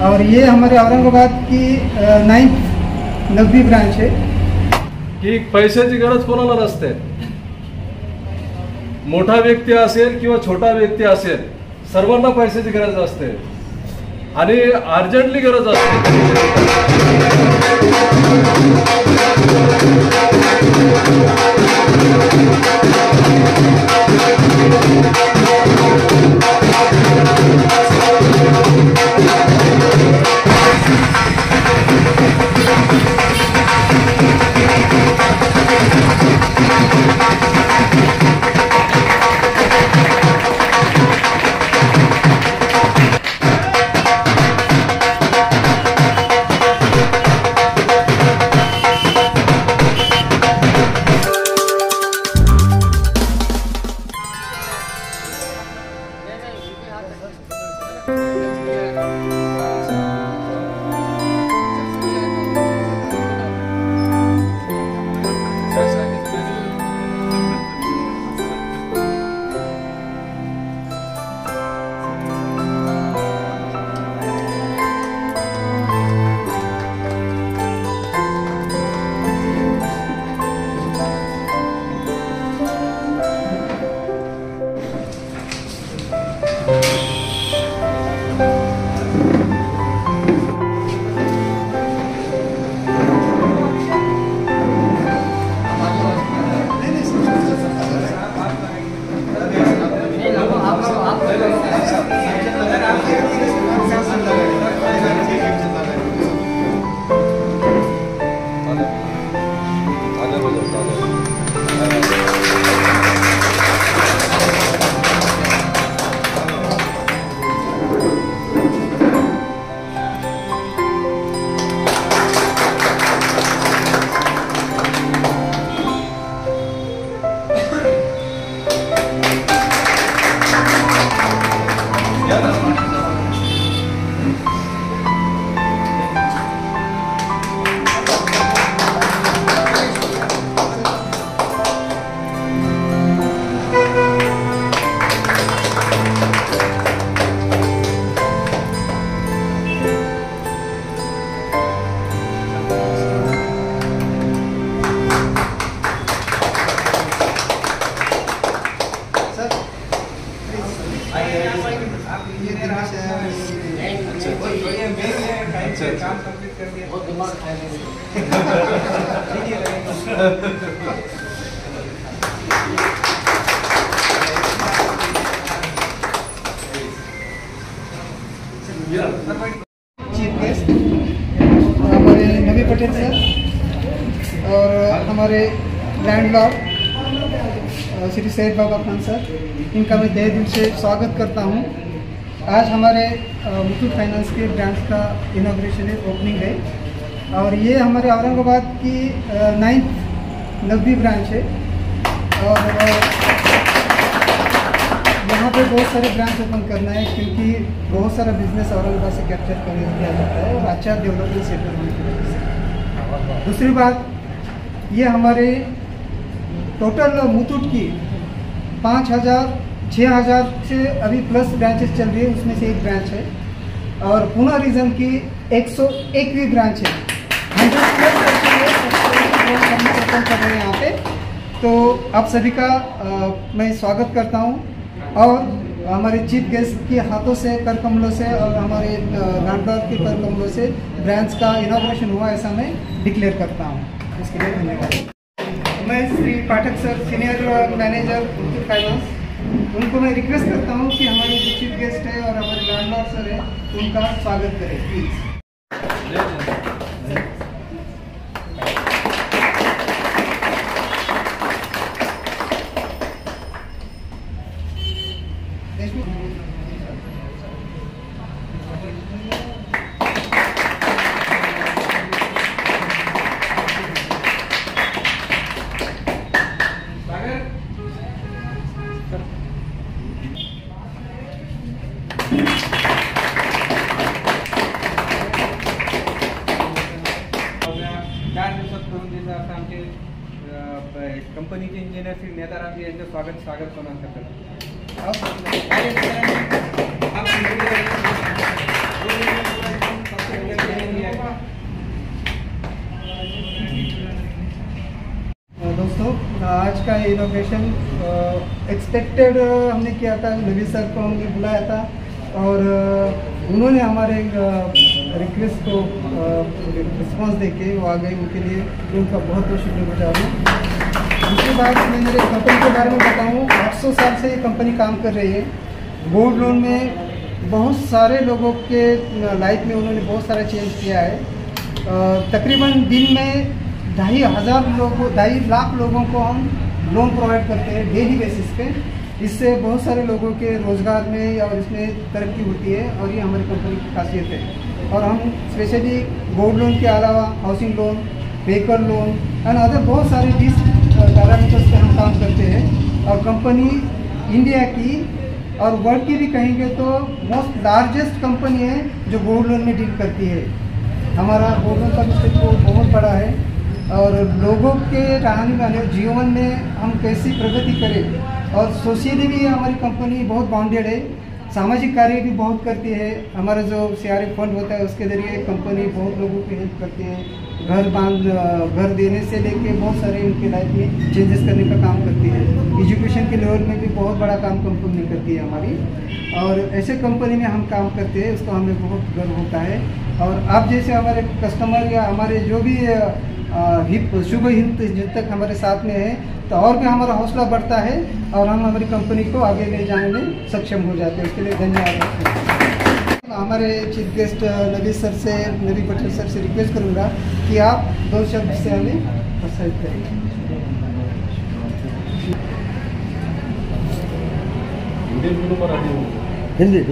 और ये हमारे औरंगाबाद की 9th नगदी ब्रांच है की पैशाची गरज कोणाला नसते. मोठा व्यक्ती असेल किंवा छोटा व्यक्ती असेल, सर्वांना पैशाची गरज असते आणि अर्जंटली गरज असते. काम कंप्लीट कर दिया, बहुत दिमाग खाया चीफ गेस्ट हमारे नवी पटेल सर और हमारे लैंडलॉर्ड श्री सैयद बाबा खान सर, इनका मैं तहे दिल से स्वागत करता हूँ। आज हमारे मुथूट फाइनेंस के ब्रांच का इनॉग्रेशन है, ओपनिंग है और ये हमारे औरंगाबाद की 9th नगदी ब्रांच है और यहाँ पे बहुत सारे ब्रांच ओपन करना है क्योंकि बहुत सारा बिजनेस औरंगाबाद से कैप्चर किया जाता है और अच्छा डेवलपमेंट सेक्टर होने की वजह से। दूसरी बात, ये हमारे टोटल मुथूट की 5,000-6,000 से अभी प्लस ब्रांचेस चल रही है, उसमें से एक ब्रांच है और पूना रीजन की 101वीं ब्रांच है। 100+ ओपन कर रहे हैं यहाँ पे, तो आप सभी का मैं स्वागत करता हूँ और हमारे चीफ गेस्ट के हाथों से, कर कमलों से और हमारे लैंडलॉर्ड के कर कमलों से ब्रांच का इनॉग्रेशन हुआ, ऐसा मैं डिक्लेयर करता हूँ। इसके लिए धन्यवाद। मैं Shri Pathak sir, senior manager Muthoot finance, उनको मैं रिक्वेस्ट करता हूँ कि हमारे जो चीफ गेस्ट है और हमारे लैंडलॉर्ड सर है, उनका स्वागत करें प्लीज। कंपनीचे इंजिनियर श्री नेताराम यांचं स्वागत होणार करतात। का इनोवेशन एक्सपेक्टेड हमने किया था। नबी सर को हमने बुलाया था और उन्होंने हमारे रिक्वेस्ट को रिस्पॉन्स देके वो आ गए। उनके लिए उनका बहुत बहुत शुक्रगुजार हूँ। दूसरी बात, मैं मेरे कंपनी के बारे में बताऊँ, 800 साल से ये कंपनी काम कर रही है। गोल्ड लोन में बहुत सारे लोगों के लाइफ में उन्होंने बहुत सारा चेंज किया है। तकरीबन दिन में 2.5 लाख लोगों को हम लोन प्रोवाइड करते हैं डेली बेसिस पे। इससे बहुत सारे लोगों के रोज़गार में और इसमें तरक्की होती है और ये हमारी कंपनी की खासियत है। और हम स्पेशली गोल्ड लोन के अलावा housing loan, vehicle loan end other बहुत सारे 20 पैरामीटर्स पे हम काम करते हैं। और कंपनी इंडिया की और वर्ल्ड की भी कहेंगे तो मोस्ट लार्जेस्ट कंपनी है जो गोल्ड लोन में डील करती है। हमारा गोल्ड लोन का बिजनेस बहुत बड़ा है और लोगों के रहने वाले जीवन में हम कैसी प्रगति करें और सोशली भी हमारी कंपनी बहुत बाउंडेड है। सामाजिक कार्य भी बहुत करती है। हमारा जो CRF फंड होता है उसके जरिए कंपनी बहुत लोगों की हेल्प करती है। घर देने से लेके बहुत सारे उनके लाइफ में चेंजेस करने का काम करती है। एजुकेशन के लेवल में भी बहुत बड़ा काम कंपनी करती है हमारी। और ऐसे कंपनी में हम काम करते हैं उसको हमें बहुत गर्व होता है। और आप जैसे हमारे कस्टमर या हमारे जो भी शुभ हित जिन तक हमारे साथ में है तो और भी हमारा हौसला बढ़ता है और हम हमारी कंपनी को आगे ले जाने में सक्षम हो जाते हैं। उसके लिए धन्यवाद। हमारे chief guest Nabi Patel sir से रिक्वेस्ट करूंगा कि आप 2 शब्द से हमें प्रोत्साहित करें।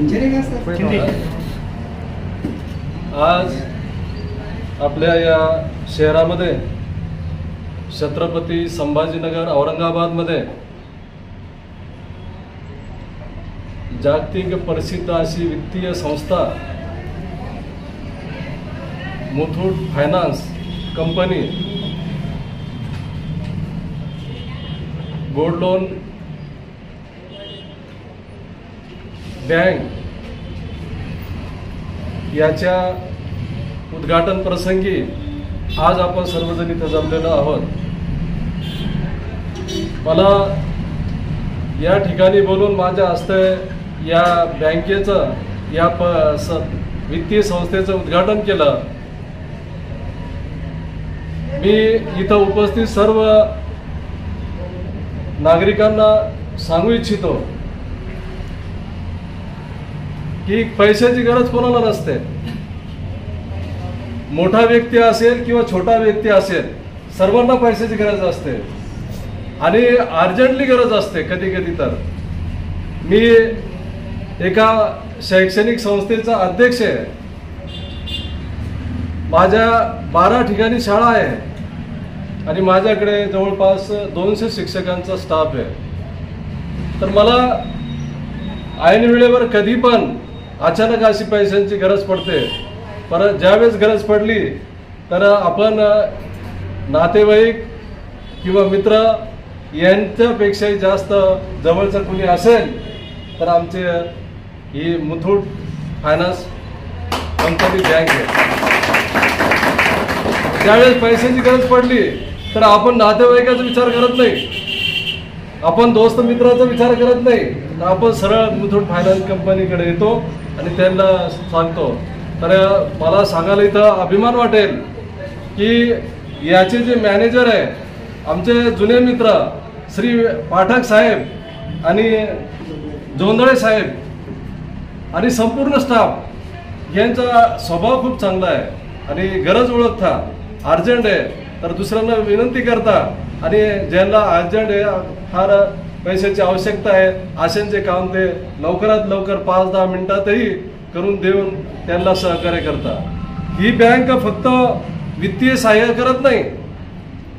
चलेगा सर? आज आपल्या या शहरामध्ये छत्रपती संभाजीनगर औरंगाबादमध्ये जागतिक प्रसिद्ध अशी वित्तीय संस्था Muthoot finance company gold loan bank याच्या उद्घाटन प्रसंगी आज आपण सर्वजण इथे जमलेलो आहोत। मला या ठिकाणी बोलून माझ्या हस्ते या बँकेचं या वित्तीय संस्थेचं उद्घाटन केलं। मी इथं उपस्थित सर्व नागरिकांना सांगू इच्छितो की पैशाची गरज कोणाला नसते। मोठा व्यक्ती असेल किंवा छोटा व्यक्ती असेल, सर्वांना पैशाची गरज असते आणि अर्जंटली गरज असते कधी कधी। तर मी एका शैक्षणिक संस्थेचा अध्यक्ष आहे। माझ्या 12 ठिकाणी शाळा आहे आणि माझ्याकडे जवळपास 200 शिक्षकांचा स्टाफ आहे। तर मला ऐन वेळेवर कधी पण अचानक अशी पैशांची गरज पडते। पर ज्यावेळेस गरज पडली तर आपण नातेवाईक किंवा मित्र यांच्यापेक्षाही जास्त जवळचं कोणी असेल तर आमचे ही मुथूट फायनान्स कंपनी बँक आहे। ज्यावेळेस पैशाची गरज पडली तर आपण नातेवाईकाचा विचार करत नाही, आपण दोस्त मित्राचा विचार करत नाही, तर आपण सरळ मुथूट फायनान्स कंपनीकडे येतो आणि त्यांना सांगतो। तर मला सांगायला इथं अभिमान वाटेल की याचे जे मॅनेजर आहे आमचे जुने मित्र श्री पाठक साहेब आणि जोंधळे साहेब आणि संपूर्ण स्टाफ यांचा स्वभाव खूप चांगला आहे आणि गरज ओळखता, अर्जंट आहे तर दुसऱ्यांना विनंती करता आणि ज्यांना अर्जंट आहे, फार पैशाची आवश्यकता आहे अशांचे काम ते लवकरात लवकर 5-10 मिनिटातही करून देऊन त्यांना सहकार्य करता। ही बँक फक्त वित्तीय सहाय्य करत नाही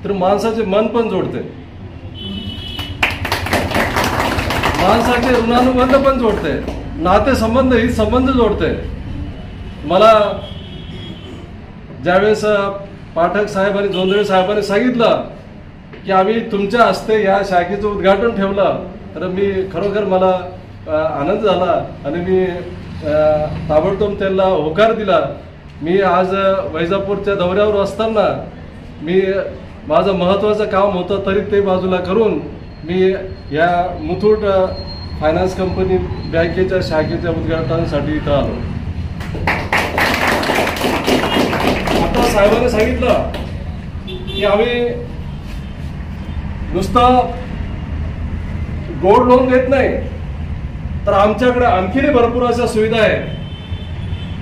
तर माणसाचे मन पण जोडते, माणसाचे ऋणानुबंध पण जोडते, नाते संबंध ही संबंध जोडते। मला ज्यावेळेस पाठक साहेब आणि जोंधळे साहेबांनी सांगितलं की आम्ही तुमच्या हस्ते या शाखेचं उद्घाटन ठेवलं तर मी खरोखर मला आनंद झाला आणि मी ताबडतोब त्यांना होकार दिला। मी आज वैजापूरच्या दौऱ्यावर असताना मी माझं महत्त्वाचं काम होतं तरी ते बाजूला करून मी या मुथूट फायनान्स कंपनी बँकेच्या शाखेच्या उद्घाटनासाठी इथं आलो. आता साहेबांनी सांगितलं की आम्ही नुसतं गोल्ड लोन देत नाही, तर आमच्याकडे आणखीही भरपूर अशा सुविधा आहेत,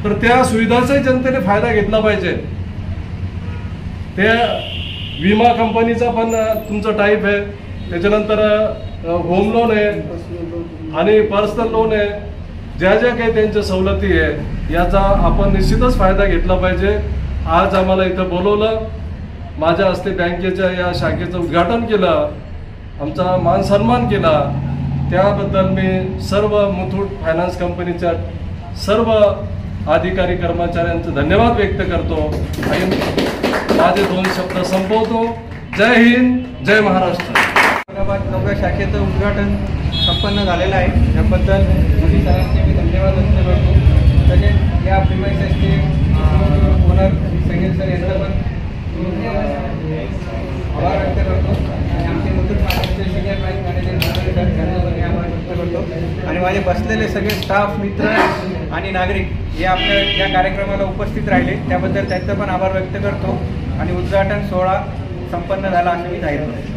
तर त्या सुविधाचाही जनतेने फायदा घेतला पाहिजे. त्या विमा कंपनीचा पण तुमचं टाईप आहे, त्याच्यानंतर होम लोन आहे आणि पर्सनल लोन आहे. ज्या ज्या काही त्यांच्या सवलती आहेत याचा आपण निश्चितच फायदा घेतला पाहिजे. आज आम्हाला इथं बोलवलं, माझ्या हस्ते बँकेच्या या शाखेचं उद्घाटन केलं, आमचा मान सन्मान केला, त्याबद्दल मी सर्व मुथूट फायनान्स कंपनीच्या सर्व अधिकारी कर्मचाऱ्यांचे धन्यवाद व्यक्त करतो आणि माझे 2 शब्द संपवतो. जय हिंद, जय महाराष्ट्र. औरंगाबाद 9व्या शाखेचं उद्घाटन संपन्न झालेलं आहे. याबद्दल मोदी सरांचे मी धन्यवाद व्यक्त करतो. तसेच या प्रिमाइसेसचे ओनर संगीत सर यांचा पण आभार व्यक्त करतो आणि आमचे मुथूट फायनान्सचे सिनियर बँक मॅनेजर यांचा पण मी आभार व्यक्त करतो. आणि माझे बसलेले सगळे स्टाफ, मित्र आणि नागरिक हे आपल्या या कार्यक्रमाला उपस्थित राहिले त्याबद्दल त्यांचा पण आभार व्यक्त करतो आणि उद्घाटन सोहळा संपन्न झाला असं मी जाहीर करतो.